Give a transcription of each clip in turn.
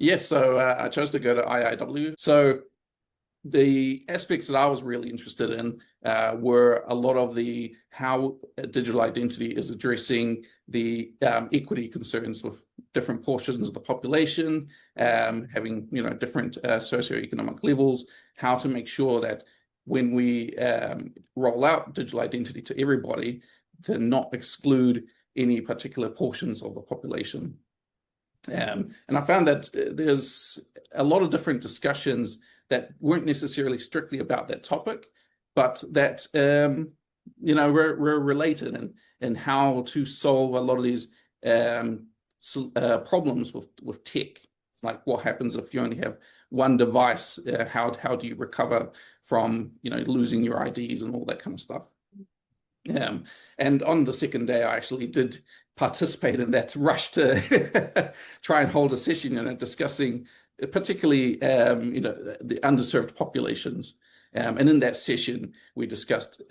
Yes, so I chose to go to IIW. So the aspects that I was really interested in were a lot of the how digital identity is addressing the equity concerns with different portions of the population, having different socioeconomic levels, how to make sure that when we roll out digital identity to everybody, to not exclude any particular portions of the population. And I found that there's a lot of different discussions that weren't necessarily strictly about that topic, but that were related and how to solve a lot of these problems with tech. Like what happens if you only have one device? How do you recover from losing your IDs and all that kind of stuff? And on the second day, I actually did participate in that rush to try and hold a session, discussing particularly, the underserved populations. And in that session, we discussed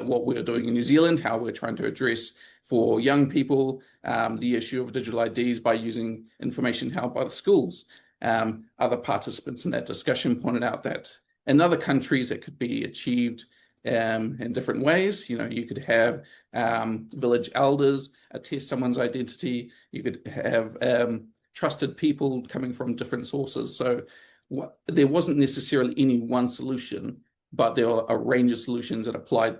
what we're doing in New Zealand, how we're trying to address for young people the issue of digital IDs by using information held by the schools. Other participants in that discussion pointed out that in other countries it could be achieved in different ways. You could have village elders attest someone's identity. You could have trusted people coming from different sources. So there wasn't necessarily any one solution, but there were a range of solutions that applied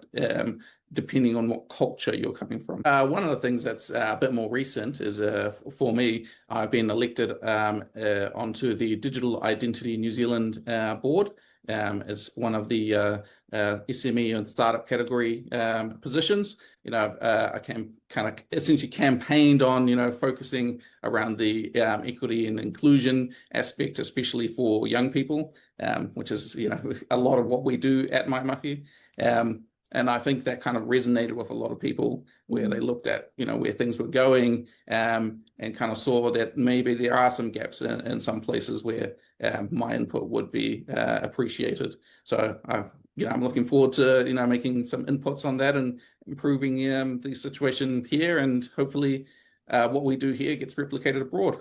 depending on what culture you're coming from. One of the things that's a bit more recent is, for me, I've been elected onto the Digital Identity New Zealand board as one of the SME and startup category positions. I can kind of essentially campaigned on, focusing around the equity and inclusion aspect, especially for young people, which is, a lot of what we do at Maimahi. And I think that kind of resonated with a lot of people where they looked at, where things were going and kind of saw that maybe there are some gaps in some places where my input would be appreciated. So I'm looking forward to, making some inputs on that and improving the situation here, and hopefully what we do here gets replicated abroad.